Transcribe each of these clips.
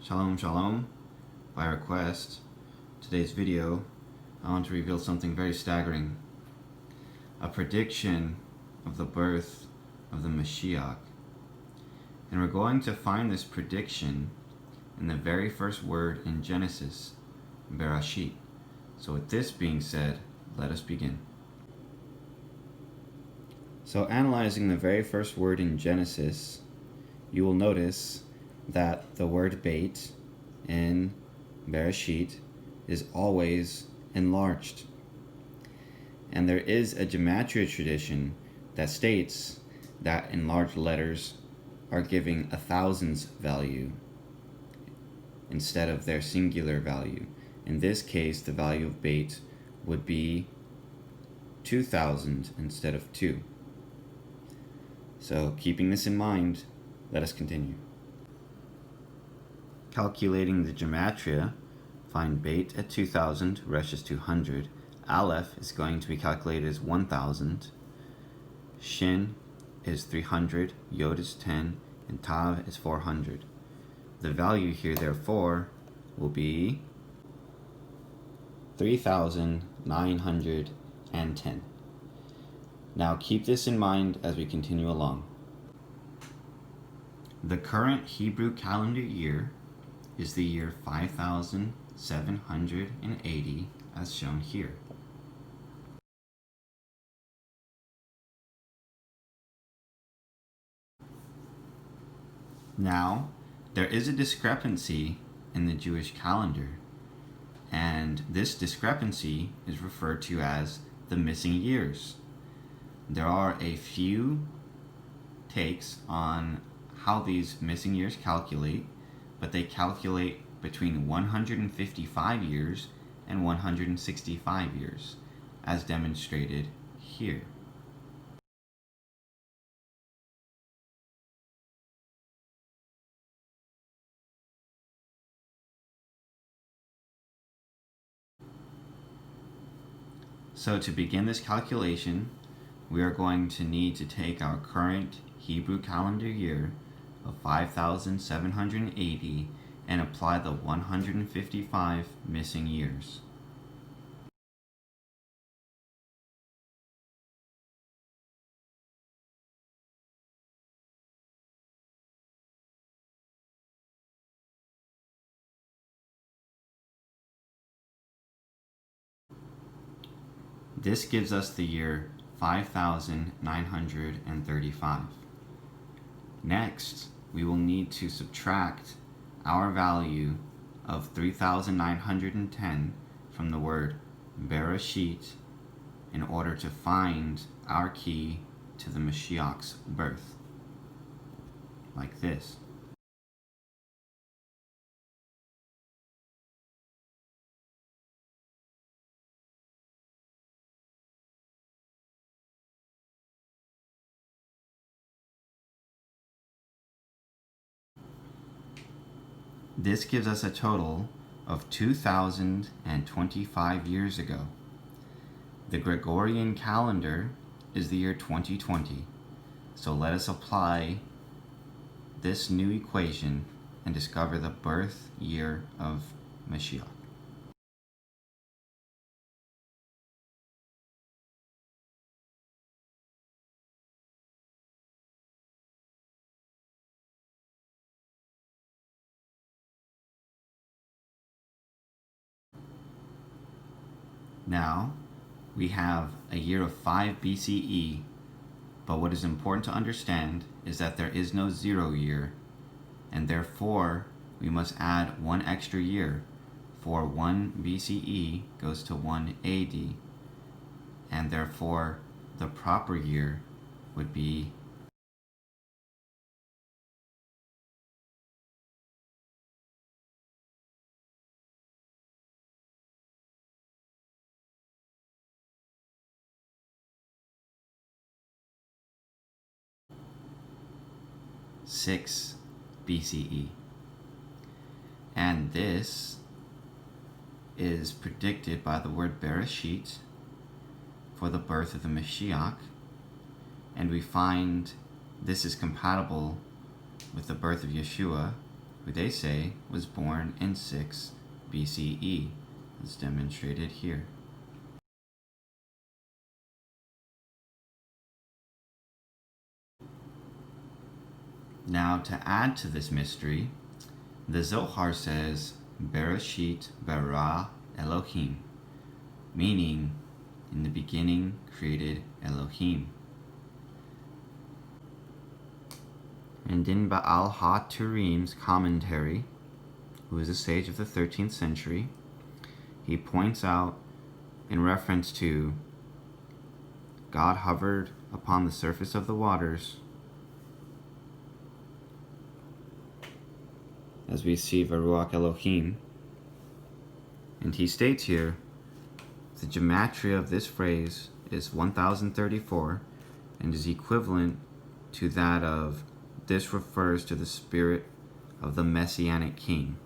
Shalom, shalom. By request, today's video, I want to reveal something very staggering. A prediction of the birth of the Mashiach. And we're going to find this prediction in the very first word in Genesis, Bereshit. So with this being said, let us begin. So analyzing the very first word in Genesis, you will notice that the word beit in Bereshit is always enlarged. And there is a gematria tradition that states that enlarged letters are giving a thousands value instead of their singular value. In this case, the value of beit would be 2,000 instead of 2. So keeping this in mind, let us continue. Calculating the gematria, find beit at 2,000, resh is 200. Aleph is going to be calculated as 1,000. Shin is 300, Yod is 10, and Tav is 400. The value here, therefore, will be 3,910. Now keep this in mind as we continue along. The current Hebrew calendar year is the year 5,780 as shown here. Now, there is a discrepancy in the Jewish calendar, and this discrepancy is referred to as the missing years. There are a few takes on how these missing years calculate, but they calculate between 155 years and 165 years, as demonstrated here. So to begin this calculation, we are going to need to take our current Hebrew calendar year of 5,780 and apply the 155 missing years. This gives us the year 5,935. Next, we will need to subtract our value of 3,910 from the word Bereshit in order to find our key to the Mashiach's birth, like this. This gives us a total of 2,025 years ago. The Gregorian calendar is the year 2020. So let us apply this new equation and discover the birth year of Mashiach. Now, we have a year of 5 BCE, but what is important to understand is that there is no 0 year, and therefore we must add 1 extra year, for 1 BCE goes to 1 AD, and therefore the proper year would be '6 BCE. And this is predicted by the word Bereshit for the birth of the Mashiach, and we find this is compatible with the birth of Yeshua, who they say was born in 6 BCE, as demonstrated here. Now, to add to this mystery, the Zohar says, Bereshit bara Elohim, meaning, in the beginning created Elohim. And in Baal HaTurim's commentary, who is a sage of the 13th century, he points out, in reference to God hovered upon the surface of the waters, as we see Varuach Elohim, and he states here, the gematria of this phrase is 1034 and is equivalent to that of this refers to the spirit of the Messianic King,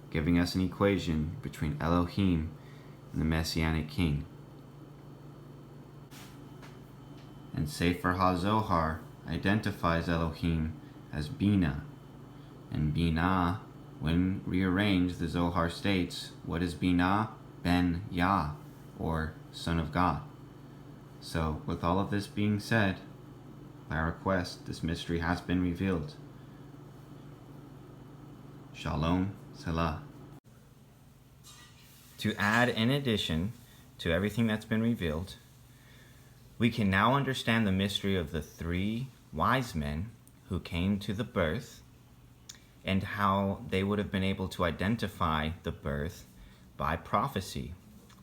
giving us an equation between Elohim and the Messianic King. And Sefer HaZohar identifies Elohim as Bina, and Bina, when rearranged, the Zohar states, what is Bina? Ben Yah, or Son of God. So, with all of this being said, by request, this mystery has been revealed. Shalom Selah. To add in addition to everything that's been revealed, we can now understand the mystery of the 3 wise men who came to the birth and how they would have been able to identify the birth by prophecy.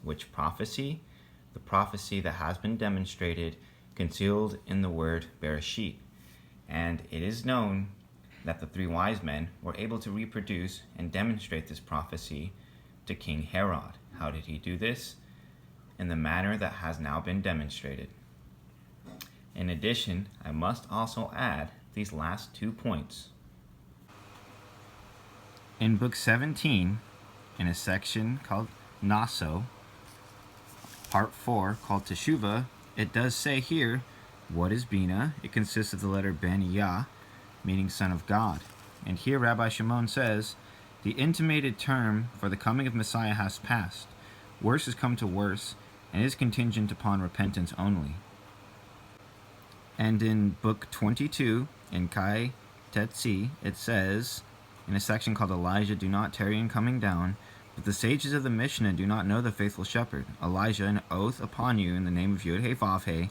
Which prophecy? The prophecy that has been demonstrated concealed in the word Bereshit. And it is known that the 3 wise men were able to reproduce and demonstrate this prophecy to King Herod. How did he do this? In the manner that has now been demonstrated. In addition, I must also add these last 2 points. In Book 17, in a section called Naso, Part 4, called Teshuvah, it does say here, what is Bina? It consists of the letter Ben Yah, meaning Son of God. And here Rabbi Shimon says, the intimated term for the coming of Messiah has passed. Worse has come to worse, and is contingent upon repentance only. And in Book 22, in Kai Tetzi, it says, in a section called Elijah, do not tarry in coming down, but the sages of the Mishnah do not know the faithful shepherd. Elijah, an oath upon you in the name of Yod-Heh-Vav-Heh,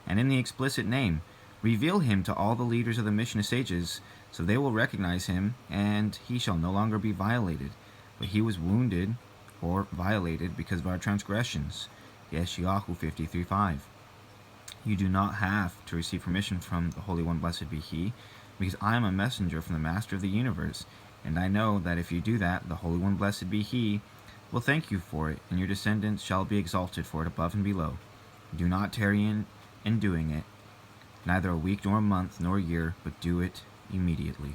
and in the explicit name, reveal him to all the leaders of the Mishnah sages, so they will recognize him, and he shall no longer be violated. But he was wounded, or violated, because of our transgressions. Yeshayahu 53:5. You do not have to receive permission from the Holy One, blessed be He, because I am a messenger from the Master of the universe, and I know that if you do that, the Holy One, blessed be He, will thank you for it, and your descendants shall be exalted for it above and below. Do not tarry in doing it, neither a week nor a month nor a year, but do it immediately.